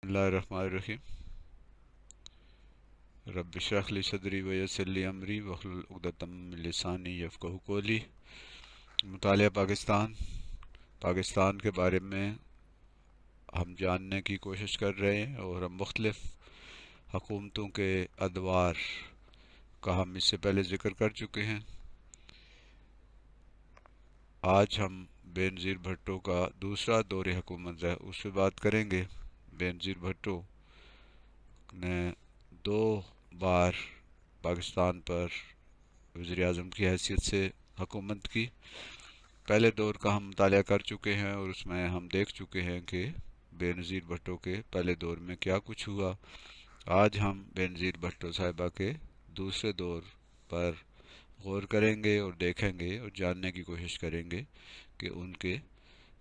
اللہ الرحمن الرحیم رب اشرح لی صدری ویسر لی امری واحلل عقدۃ من لسانی یفقہوا قولی۔ مطالعہ پاکستان کے بارے میں ہم جاننے کی کوشش کر رہے ہیں، اور ہم مختلف حکومتوں کے ادوار کا ہم اس سے پہلے ذکر کر چکے ہیں۔ آج ہم بے نظیر بھٹو کا دوسرا دور حکومت ہے اس پہ بات کریں گے۔ بے نظیر بھٹو نے دو بار پاکستان پر وزیر اعظم کی حیثیت سے حکومت کی۔ پہلے دور کا ہم مطالعہ کر چکے ہیں، اور اس میں ہم دیکھ چکے ہیں کہ بے نظیر بھٹو کے پہلے دور میں کیا کچھ ہوا۔ آج ہم بے نظیر بھٹو صاحبہ کے دوسرے دور پر غور کریں گے اور دیکھیں گے اور جاننے کی کوشش کریں گے کہ ان کے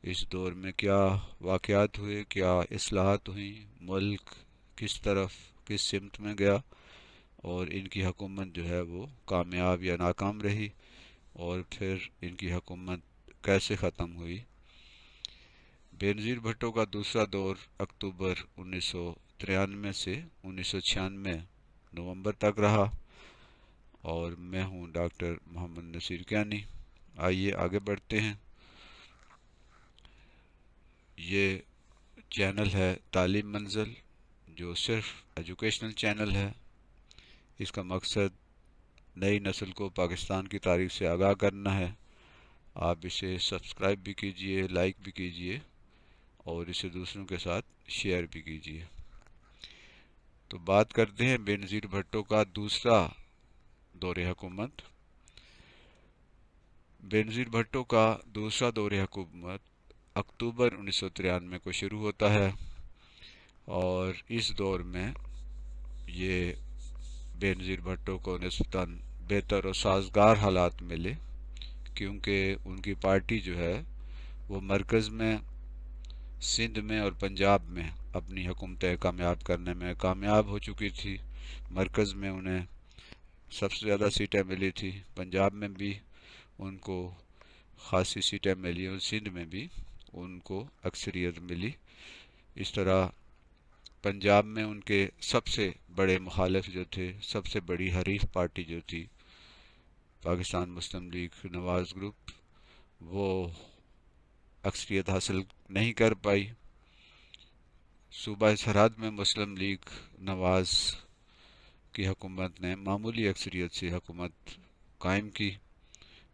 اس دور میں کیا واقعات ہوئے، کیا اصلاحات ہوئیں، ملک کس سمت میں گیا، اور ان کی حکومت جو ہے وہ کامیاب یا ناکام رہی، اور پھر ان کی حکومت کیسے ختم ہوئی۔ بے نظیر بھٹو کا دوسرا دور اکتوبر 1993 سے 1996 نومبر تک رہا، اور میں ہوں ڈاکٹر محمد نصیر کیانی۔ آئیے آگے بڑھتے ہیں۔ یہ چینل ہے تعلیم منزل، جو صرف ایجوکیشنل چینل ہے۔ اس کا مقصد نئی نسل کو پاکستان کی تاریخ سے آگاہ کرنا ہے۔ آپ اسے سبسکرائب بھی کیجئے، لائک بھی کیجئے، اور اسے دوسروں کے ساتھ شیئر بھی کیجئے۔ تو بات کرتے ہیں بے نظیر بھٹو کا دوسرا دور حکومت۔ بے نظیر بھٹو کا دوسرا دور حکومت اکتوبر 1993 کو شروع ہوتا ہے، اور اس دور میں یہ بے نظیر بھٹو کو نسبتاً بہتر و سازگار حالات ملے، کیونکہ ان کی پارٹی جو ہے وہ مرکز میں، سندھ میں اور پنجاب میں اپنی حکومتیں کامیاب کرنے میں کامیاب ہو چکی تھی۔ مرکز میں انہیں سب سے زیادہ سیٹیں ملی تھی، پنجاب میں بھی ان کو خاصی سیٹیں ملی، اور سندھ میں بھی ان کو اکثریت ملی۔ اس طرح پنجاب میں ان کے سب سے بڑے مخالف جو تھے، سب سے بڑی حریف پارٹی جو تھی، پاکستان مسلم لیگ نواز گروپ، وہ اکثریت حاصل نہیں کر پائی۔ صوبہ سرحد میں مسلم لیگ نواز کی حکومت نے معمولی اکثریت سے حکومت قائم کی۔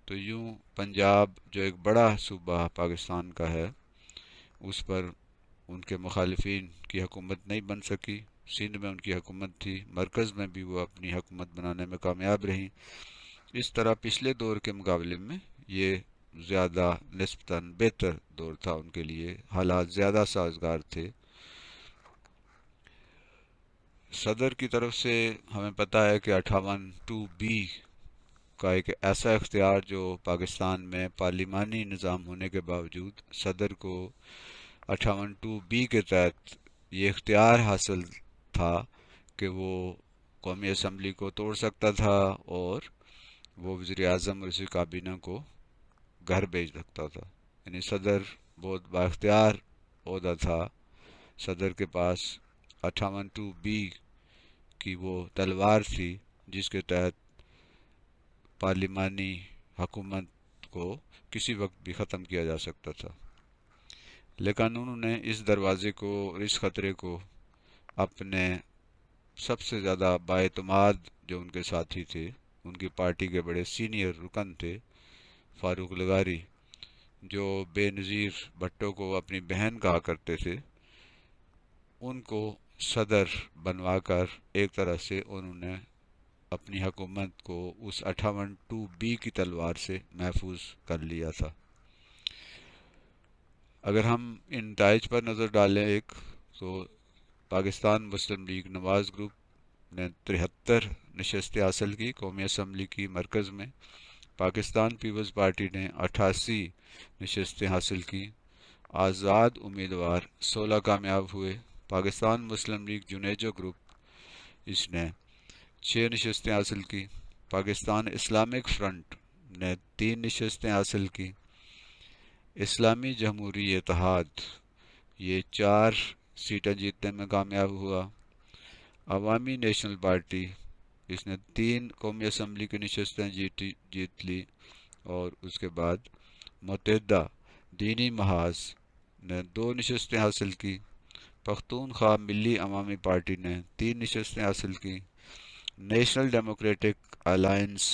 تو یوں پنجاب جو ایک بڑا صوبہ پاکستان کا ہے، اس پر ان کے مخالفین کی حکومت نہیں بن سکی۔ سندھ میں ان کی حکومت تھی، مرکز میں بھی وہ اپنی حکومت بنانے میں کامیاب رہیں۔ اس طرح پچھلے دور کے مقابلے میں یہ زیادہ نسبتاً بہتر دور تھا ان کے لیے، حالات زیادہ سازگار تھے۔ صدر کی طرف سے ہمیں پتہ ہے کہ 58(2)(b) کا ایک ایسا اختیار جو پاکستان میں پارلیمانی نظام ہونے کے باوجود صدر کو 58(2)(b) کے تحت یہ اختیار حاصل تھا کہ وہ قومی اسمبلی کو توڑ سکتا تھا، اور وہ وزیر اعظم اور اسی کابینہ کو گھر بھیج سکتا تھا۔ یعنی صدر بہت بااختیار عہدہ تھا۔ صدر کے پاس 58(2)(b) کی وہ تلوار تھی جس کے تحت پارلیمانی حکومت کو کسی وقت بھی ختم کیا جا سکتا تھا۔ لیکن انہوں نے اس دروازے کو اور اس خطرے کو اپنے سب سے زیادہ بااعتماد جو ان کے ساتھی تھے، ان کی پارٹی کے بڑے سینئر رکن تھے، فاروق لغاری، جو بے نظیر بھٹو کو اپنی بہن کہا کرتے تھے، ان کو صدر بنوا کر ایک طرح سے انہوں نے اپنی حکومت کو اس 58(2)(b) کی تلوار سے محفوظ کر لیا تھا۔ اگر ہم ان نتائج پر نظر ڈالیں تو پاکستان مسلم لیگ نواز گروپ نے 73 نشستیں حاصل کی قومی اسمبلی کی مرکز میں۔ پاکستان پیپلز پارٹی نے 88 نشستیں حاصل کی۔ آزاد امیدوار 16 کامیاب ہوئے۔ پاکستان مسلم لیگ جنیجو گروپ، اس نے 6 نشستیں حاصل کی۔ پاکستان اسلامک فرنٹ نے 3 نشستیں حاصل کی۔ اسلامی جمہوری اتحاد یہ 4 سیٹیں جیتنے میں کامیاب ہوا۔ عوامی نیشنل پارٹی، اس نے 3 قومی اسمبلی کی نشستیں جیت لی، اور اس کے بعد متحدہ دینی محاذ نے 2 نشستیں حاصل کی۔ پختونخوا ملی عوامی پارٹی نے 3 نشستیں حاصل کی۔ نیشنل ڈیموکریٹک الائنس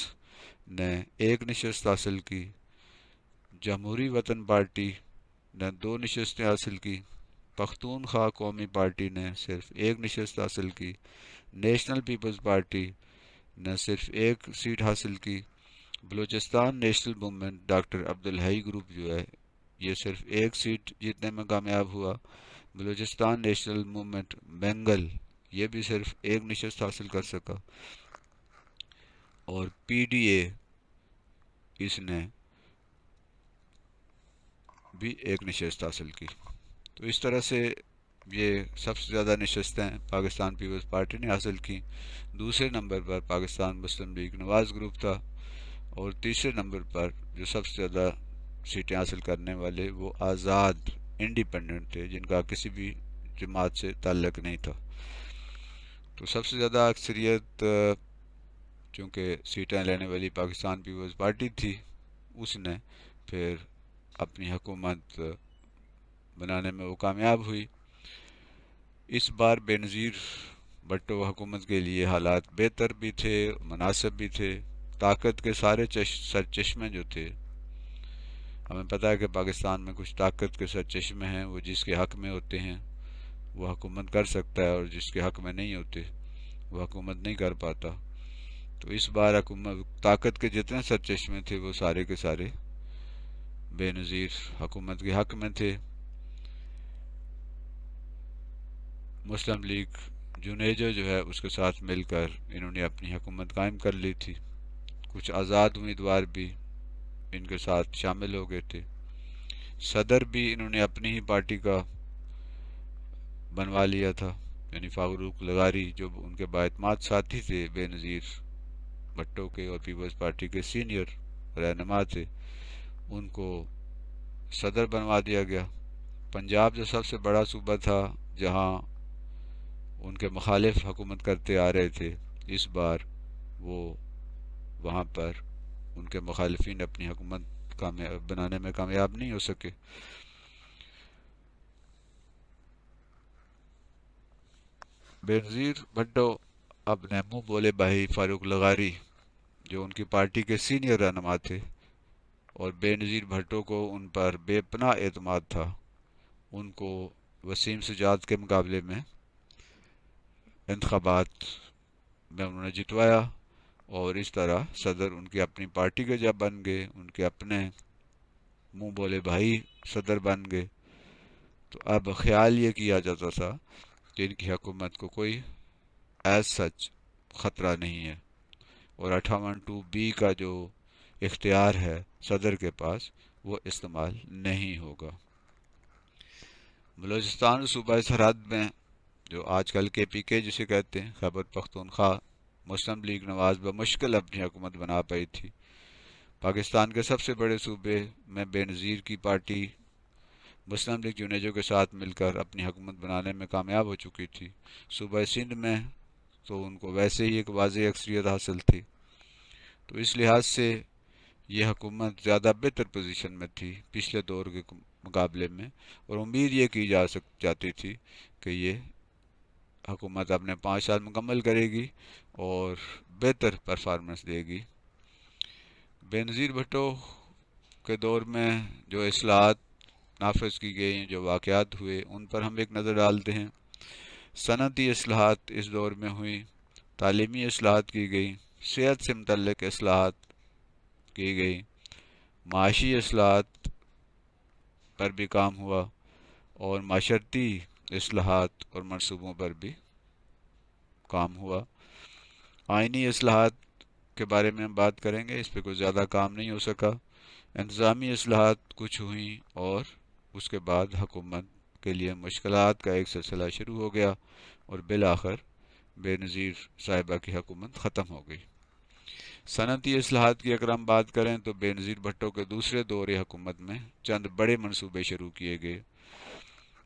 نے 1 نشست حاصل کی۔ جمہوری وطن پارٹی نے 2 نشستیں حاصل کی۔ پختونخوا قومی پارٹی نے صرف 1 نشست حاصل کی۔ نیشنل پیپلز پارٹی نے صرف 1 سیٹ حاصل کی۔ Balochistan national movement doctor Abdul Hai group جو ہے، یہ صرف 1 سیٹ جیتنے میں کامیاب ہوا۔ بلوچستان نیشنل موومنٹ بنگل، یہ بھی صرف 1 نشست حاصل کر سکا۔ اور پی ڈی اے، اس نے بھی 1 نشست حاصل کی۔ تو اس طرح سے یہ سب سے زیادہ نشستیں پاکستان پیپلز پارٹی نے حاصل کی۔ دوسرے نمبر پر پاکستان مسلم لیگ نواز گروپ تھا، اور تیسرے نمبر پر جو سب سے زیادہ سیٹیں حاصل کرنے والے وہ آزاد انڈیپینڈنٹ تھے، جن کا کسی بھی جماعت سے تعلق نہیں تھا۔ تو سب سے زیادہ اکثریت چونکہ سیٹیں لینے والی پاکستان پیپلز پارٹی تھی، اس نے پھر اپنی حکومت بنانے میں وہ کامیاب ہوئی۔ اس بار بے نظیر بھٹو حکومت کے لیے حالات بہتر بھی تھے، مناسب بھی تھے۔ طاقت کے سارے سرچشمے جو تھے، ہمیں پتہ ہے کہ پاکستان میں کچھ طاقت کے سرچشمے ہیں، وہ جس کے حق میں ہوتے ہیں وہ حکومت کر سکتا ہے، اور جس کے حق میں نہیں ہوتے وہ حکومت نہیں کر پاتا۔ تو اس بار حکومت طاقت کے جتنے سرچشمے تھے وہ سارے کے سارے بے نظیر حکومت کے حق میں تھے۔ مسلم لیگ جنیجو جو ہے اس کے ساتھ مل کر انہوں نے اپنی حکومت قائم کر لی تھی۔ کچھ آزاد امیدوار بھی ان کے ساتھ شامل ہو گئے تھے۔ صدر بھی انہوں نے اپنی ہی پارٹی کا بنوا لیا تھا، یعنی فاروق لغاری جو ان کے بااعتماد ساتھی تھے بے نظیر بھٹو کے اور پیپلز پارٹی کے سینئر رہنما تھے، ان کو صدر بنوا دیا گیا۔ پنجاب جو سب سے بڑا صوبہ تھا جہاں ان کے مخالف حکومت کرتے آ رہے تھے، اس بار وہ وہاں پر ان کے مخالفین اپنی حکومت بنانے میں کامیاب نہیں ہو سکے۔ بے نظیر بھٹو اپنے منہ بولے بھائی فاروق لغاری جو ان کی پارٹی کے سینئر رہنما تھے، اور بے نظیر بھٹو کو ان پر بے پناہ اعتماد تھا، ان کو وسیم سجاد کے مقابلے میں انتخابات میں انہوں نے جتوایا، اور اس طرح صدر ان کی اپنی پارٹی کے جب بن گئے، ان کے اپنے منہ بولے بھائی صدر بن گئے، تو اب خیال یہ کیا جاتا تھا کہ ان کی حکومت کو کوئی ایز سچ خطرہ نہیں ہے، اور 58(2)(b) کا جو اختیار ہے صدر کے پاس وہ استعمال نہیں ہوگا۔ بلوچستان صوبہ سرحد میں جو آج کل کے پی کے جسے کہتے ہیں، خیبر پختونخوا، مسلم لیگ نواز بمشکل اپنی حکومت بنا پائی تھی۔ پاکستان کے سب سے بڑے صوبے میں بے نظیر کی پارٹی مسلم لیگ جنیجو کے ساتھ مل کر اپنی حکومت بنانے میں کامیاب ہو چکی تھی۔ صوبہ سندھ میں تو ان کو ویسے ہی ایک واضح اکثریت حاصل تھی، تو اس لحاظ سے یہ حکومت زیادہ بہتر پوزیشن میں تھی پچھلے دور کے مقابلے میں، اور امید یہ کی جاتی تھی کہ یہ حکومت اپنے 5 سال مکمل کرے گی اور بہتر پرفارمنس دے گی۔ بے نظیر بھٹو کے دور میں جو اصلاحات نافذ کی گئی، جو واقعات ہوئے، ان پر ہم ایک نظر ڈالتے ہیں۔ صنعتی اصلاحات اس دور میں ہوئی، تعلیمی اصلاحات کی گئی، صحت سے متعلق اصلاحات کی گئی، معاشی اصلاحات پر بھی کام ہوا، اور معاشرتی اصلاحات اور منصوبوں پر بھی کام ہوا۔ آئینی اصلاحات کے بارے میں ہم بات کریں گے، اس پہ کوئی زیادہ کام نہیں ہو سکا۔ انتظامی اصلاحات کچھ ہوئیں، اور اس کے بعد حکومت کے لیے مشکلات کا ایک سلسلہ شروع ہو گیا، اور بالآخر بے نظیر صاحبہ کی حکومت ختم ہو گئی۔ صنعتی اصلاحات کی اگر ہم بات کریں تو بے نظیر بھٹو کے دوسرے دور حکومت میں چند بڑے منصوبے شروع کیے گئے۔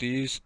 30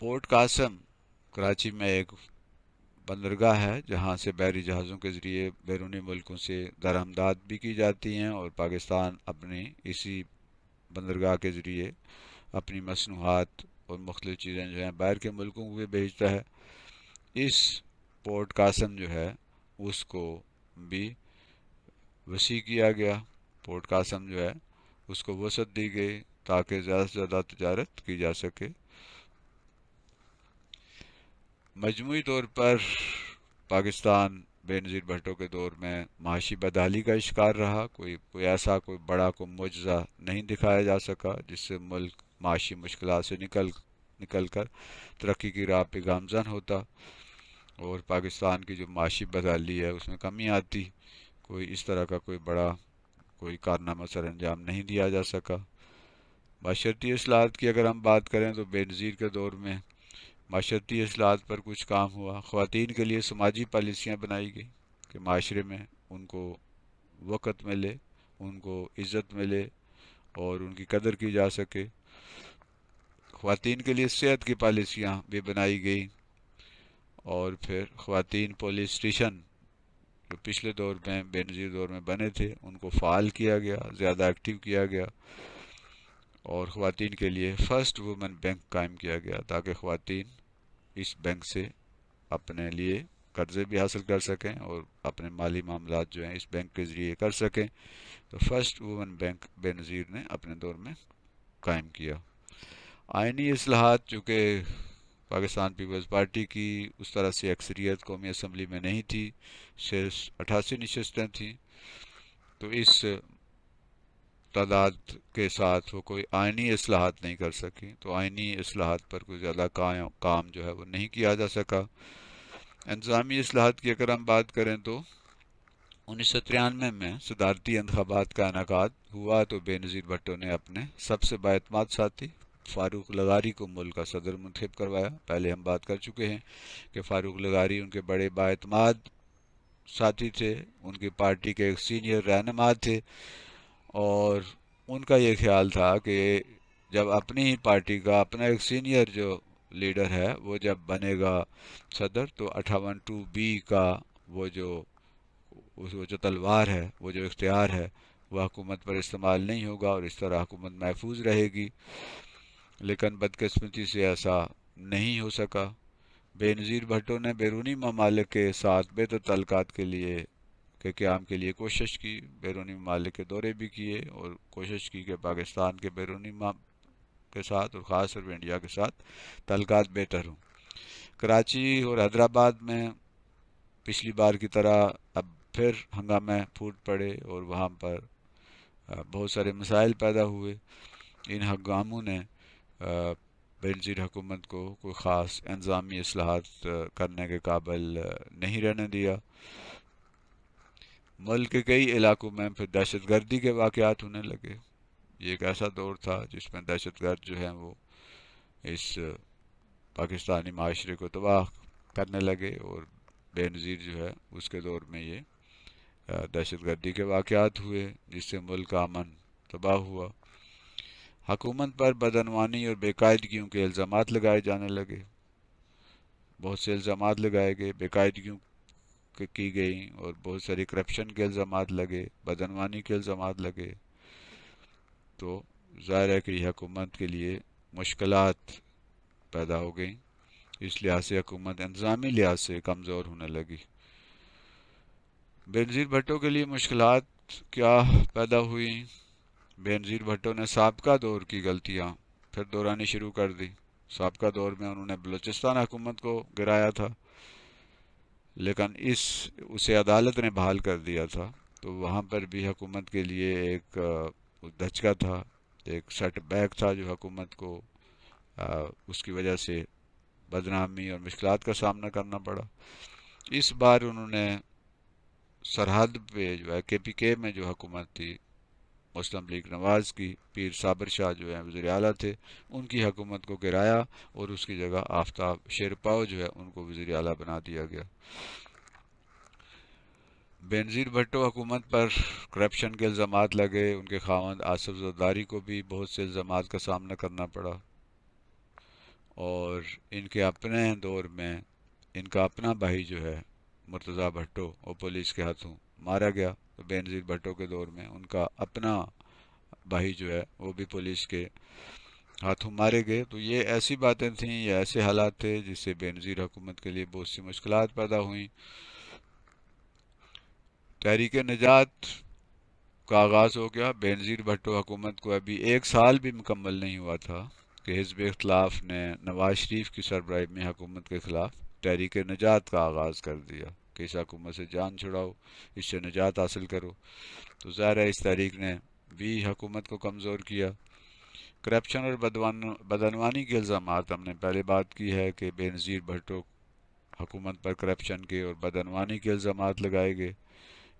پورٹ قاسم کراچی میں ایک بندرگاہ ہے جہاں سے بحری جہازوں کے ذریعے بیرونی ملکوں سے درآمدات بھی کی جاتی ہیں، اور پاکستان اپنی اسی بندرگاہ کے ذریعے اپنی مصنوعات اور مختلف چیزیں جو ہیں باہر کے ملکوں کو بھی بھیجتا ہے۔ اس پورٹ قاسم جو ہے اس کو بھی وسیع کیا گیا، پورٹ قاسم جو ہے اس کو وسعت دی گئی تاکہ زیادہ سے زیادہ تجارت کی جا سکے۔ مجموعی طور پر پاکستان بے نظیر بھٹو کے دور میں معاشی بدحالی کا شکار رہا، کوئی بڑا معجزہ نہیں دکھایا جا سکا جس سے ملک معاشی مشکلات سے نکل کر ترقی کی راہ پہ گامزن ہوتا اور پاکستان کی جو معاشی بدحالی ہے اس میں کمی آتی۔ کوئی اس طرح کا کوئی کارنامہ سر انجام نہیں دیا جا سکا۔ معاشرتی اصلاحات کی اگر ہم بات کریں تو بے نظیر کے دور میں معاشرتی اصلاحات پر کچھ کام ہوا۔ خواتین کے لیے سماجی پالیسیاں بنائی گئی کہ معاشرے میں ان کو وقت ملے، ان کو عزت ملے اور ان کی قدر کی جا سکے۔ خواتین کے لیے صحت کی پالیسیاں بھی بنائی گئی، اور پھر خواتین پولیس اسٹیشن جو پچھلے دور میں بے نظیر دور میں بنے تھے ان کو فعال کیا گیا، زیادہ ایکٹیو کیا گیا، اور خواتین کے لیے فرسٹ وومن بینک قائم کیا گیا تاکہ خواتین اس بینک سے اپنے لیے قرضے بھی حاصل کر سکیں اور اپنے مالی معاملات جو ہیں اس بینک کے ذریعے کر سکیں۔ تو فرسٹ وومن بینک بے نظیر نے اپنے دور میں قائم کیا۔ آئینی اصلاحات چونکہ پاکستان پیپلز پارٹی کی اس طرح سے اکثریت قومی اسمبلی میں نہیں تھی، صرف 88 نشستیں تھیں، تو اس تعداد کے ساتھ وہ کوئی آئینی اصلاحات نہیں کر سکی، تو آئینی اصلاحات پر کوئی زیادہ کام جو ہے وہ نہیں کیا جا سکا۔ انتظامی اصلاحات کی اگر ہم بات کریں تو 1993 میں صدارتی انتخابات کا انعقاد ہوا تو بے نظیر بھٹو نے اپنے سب سے بااعتماد ساتھی فاروق لغاری کو ملک کا صدر منتخب کروایا۔ پہلے ہم بات کر چکے ہیں کہ فاروق لغاری ان کے بڑے بااعتماد ساتھی تھے، ان کی پارٹی کے ایک سینئر رہنما تھے، اور ان کا یہ خیال تھا کہ جب اپنی ہی پارٹی کا اپنا ایک سینئر جو لیڈر ہے وہ جب بنے گا صدر تو 58(2)(b) کا وہ جو تلوار ہے، وہ جو اختیار ہے، وہ حکومت پر استعمال نہیں ہوگا اور اس طرح حکومت محفوظ رہے گی۔ لیکن بدقسمتی سے ایسا نہیں ہو سکا۔ بے نظیر بھٹو نے بیرونی ممالک کے ساتھ بہتر تعلقات کے قیام کے لیے کوشش کی، بیرونی ممالک کے دورے بھی کیے اور کوشش کی کہ پاکستان کے بیرونی کے ساتھ اور خاص طور پہ انڈیا کے ساتھ تعلقات بہتر ہوں۔ کراچی اور حیدرآباد میں پچھلی بار کی طرح اب پھر ہنگامے پھوٹ پڑے اور وہاں پر بہت سارے مسائل پیدا ہوئے۔ ان ہنگاموں نے بے نظیر حکومت کو کوئی خاص انتظامی اصلاحات کرنے کے قابل نہیں رہنے دیا۔ ملک کے کئی علاقوں میں پھر دہشت گردی کے واقعات ہونے لگے۔ یہ ایک ایسا دور تھا جس میں دہشت گرد جو ہیں وہ اس پاکستانی معاشرے کو تباہ کرنے لگے، اور بے نظیر جو ہے اس کے دور میں یہ دہشت گردی کے واقعات ہوئے جس سے ملک کا امن تباہ ہوا۔ حکومت پر بدعنوانی اور بے قاعدگیوں کے الزامات لگائے جانے لگے، بہت سے الزامات لگائے گئے، بے قاعدگیوں کی گئی اور بہت ساری کرپشن کے الزامات لگے، بدعنوانی کے الزامات لگے، تو ظاہر ہے کہ یہ حکومت کے لیے مشکلات پیدا ہو گئیں۔ اس لحاظ سے حکومت انتظامی لحاظ سے کمزور ہونے لگی۔ بے نظیر بھٹو کے لیے مشکلات کیا پیدا ہوئی؟ بے نظیر بھٹو نے سابقہ دور کی غلطیاں پھر دہرانی شروع کر دی۔ سابقہ دور میں انہوں نے بلوچستان حکومت کو گرایا تھا، لیکن اسے عدالت نے بحال کر دیا تھا، تو وہاں پر بھی حکومت کے لیے ایک دھچکا تھا، ایک سیٹ بیک تھا جو حکومت کو اس کی وجہ سے بدنامی اور مشکلات کا سامنا کرنا پڑا۔ اس بار انہوں نے سرحد پہ جو ہے KPK میں جو حکومت تھی مسلم لیگ نواز کی، پیر صابر شاہ جو ہیں وزیر اعلیٰ تھے، ان کی حکومت کو گرایا اور اس کی جگہ آفتاب شیرپاؤ جو ہے ان کو وزیر اعلیٰ بنا دیا گیا۔ بے نظیر بھٹو حکومت پر کرپشن کے الزامات لگے، ان کے خاوند آصف زرداری کو بھی بہت سے الزامات کا سامنا کرنا پڑا، اور ان کے اپنے دور میں ان کا اپنا بھائی جو ہے مرتضیٰ بھٹو وہ پولیس کے ہاتھوں مارا گیا. تو بینظیر بھٹو کے دور میں ان کا اپنا بھائی جو ہے وہ بھی پولیس کے ہاتھوں مارے گئے. تو یہ ایسی باتیں تھیں, یہ ایسے حالات تھے جس سے بینظیر حکومت کے لیے بہت سی مشکلات پیدا ہوئیں. تحریک نجات کا آغاز ہو گیا. بینظیر بھٹو حکومت کو ابھی 1 سال بھی مکمل نہیں ہوا تھا کہ حزب اختلاف نے نواز شریف کی سربراہی میں حکومت کے خلاف تحریک نجات کا آغاز کر دیا کہ اس حکومت سے جان چھڑاؤ, اس سے نجات حاصل کرو. تو ظاہر ہے اس تحریک نے بھی حکومت کو کمزور کیا. کرپشن اور بدعنوانی کے الزامات, ہم نے پہلے بات کی ہے کہ بینظیر بھٹو حکومت پر کرپشن کے اور بدعنوانی کے الزامات لگائے گئے.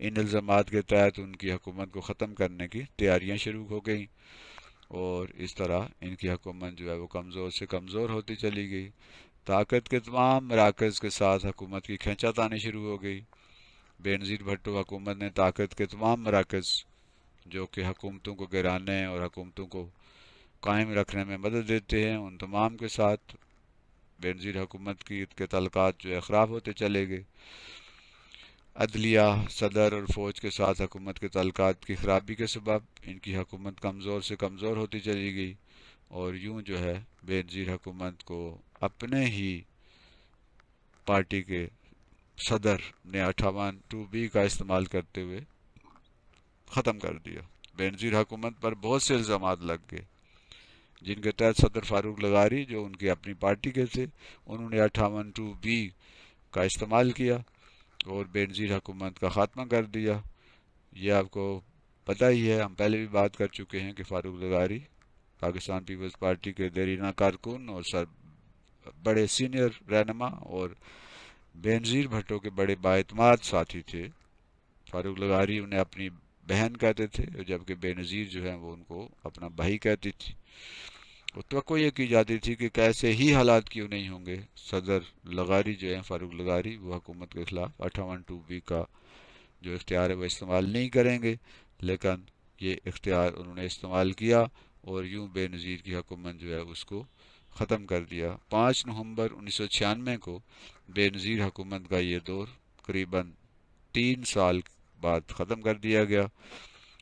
ان الزامات کے تحت ان کی حکومت کو ختم کرنے کی تیاریاں شروع ہو گئیں, اور اس طرح ان کی حکومت جو ہے وہ کمزور سے کمزور ہوتی چلی گئی. طاقت کے تمام مراکز کے ساتھ حکومت کی کھینچا تانی شروع ہو گئی. بینظیر بھٹو حکومت نے طاقت کے تمام مراکز جو کہ حکومتوں کو گرانے اور حکومتوں کو قائم رکھنے میں مدد دیتے ہیں, ان تمام کے ساتھ بینظیر حکومت کے تعلقات جو ہے خراب ہوتے چلے گئے. عدلیہ, صدر اور فوج کے ساتھ حکومت کے تعلقات کی خرابی کے سبب ان کی حکومت کمزور سے کمزور ہوتی چلی گئی, اور یوں جو ہے بینظیر حکومت کو اپنے ہی پارٹی کے صدر نے 58(2)(b) کا استعمال کرتے ہوئے ختم کر دیا. بینظیر حکومت پر بہت سے الزامات لگ گئے جن کے تحت صدر فاروق لغاری جو ان کی اپنی پارٹی کے تھے, انہوں نے 58(2)(b) کا استعمال کیا اور بینظیر حکومت کا خاتمہ کر دیا. یہ آپ کو پتہ ہی ہے, ہم پہلے بھی بات کر چکے ہیں کہ فاروق لغاری پاکستان پیپلز پارٹی کے دیرینہ کارکن اور بڑے سینئر رہنما اور بینظیر بھٹو کے بڑے بااعتماد ساتھی تھے. فاروق لغاری انہیں اپنی بہن کہتے تھے, جبکہ بینظیر جو ہیں وہ ان کو اپنا بھائی کہتی تھی. اور توقع یہ کی جاتی تھی کہ کیسے ہی حالات کیوں نہیں ہوں گے, صدر لغاری جو ہیں فاروق لغاری وہ حکومت کے خلاف 58(2)(b) کا جو اختیار ہے وہ استعمال نہیں کریں گے, لیکن یہ اختیار انہوں نے استعمال کیا اور یوں بے نظیر کی حکومت جو ہے اس کو ختم کر دیا. 5 نومبر 1996 کو بے نظیر حکومت کا یہ دور قریباً 3 سال بعد ختم کر دیا گیا.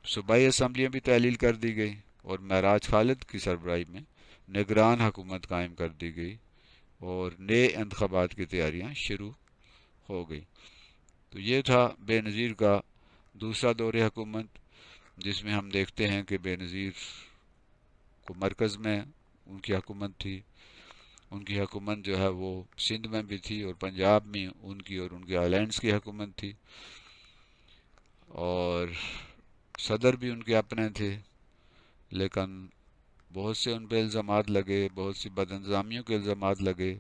صوبائی اسمبلیاں بھی تحلیل کر دی گئی اور معراج خالد کی سربراہی میں نگران حکومت قائم کر دی گئی اور نئے انتخابات کی تیاریاں شروع ہو گئی. تو یہ تھا بے نظیر کا دوسرا دور حکومت, جس میں ہم دیکھتے ہیں کہ بے نظیر کو مرکز میں ان کی حکومت تھی. ان کی حکومت جو ہے وہ سندھ میں بھی تھی اور پنجاب میں ان کی اور ان کے آئلینڈز کی حکومت تھی, اور صدر بھی ان کے اپنے تھے, لیکن بہت سے ان پہ الزامات لگے, بہت سی بد انتظامیوں کے الزامات لگے,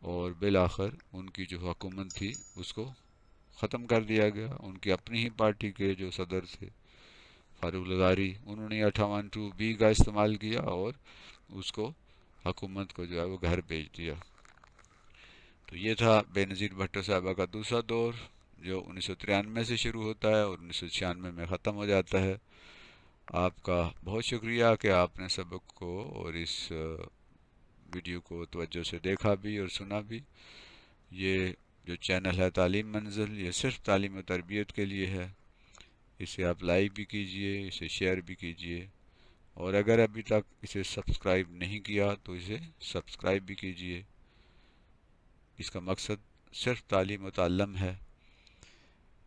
اور بالآخر ان کی جو حکومت تھی اس کو ختم کر دیا گیا. ان کی اپنی ہی پارٹی کے جو صدر تھے فاروق لغاری, انہوں نے 58(2)(b) کا استعمال کیا اور اس کو حکومت کو جو ہے وہ گھر بھیج دیا. تو یہ تھا بے نظیر بھٹو صاحبہ کا دوسرا دور جو 1993 سے شروع ہوتا ہے اور 1996 میں ختم ہو جاتا ہے. آپ کا بہت شکریہ کہ آپ نے سبق کو اور اس ویڈیو کو توجہ سے دیکھا بھی اور سنا بھی. یہ جو چینل ہے تعلیم منزل, یہ صرف تعلیم و تربیت کے لیے ہے. اسے آپ لائک بھی کیجئے, اسے شیئر بھی کیجئے, اور اگر ابھی تک اسے سبسکرائب نہیں کیا تو اسے سبسکرائب بھی کیجئے. اس کا مقصد صرف تعلیم و تعلم ہے.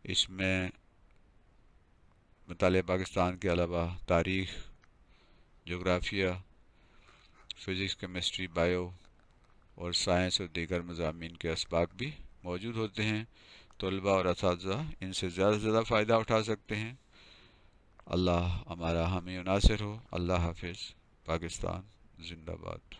اس میں مطالعہ پاکستان کے علاوہ تاریخ, جغرافیہ, فزکس, کیمسٹری, بائیو اور سائنس اور دیگر مضامین کے اسباق بھی موجود ہوتے ہیں. طلباء اور اساتذہ ان سے زیادہ سے زیادہ فائدہ اٹھا سکتے ہیں. اللہ ہمارا حامی و ناصر ہو. اللہ حافظ. پاکستان زندہ باد.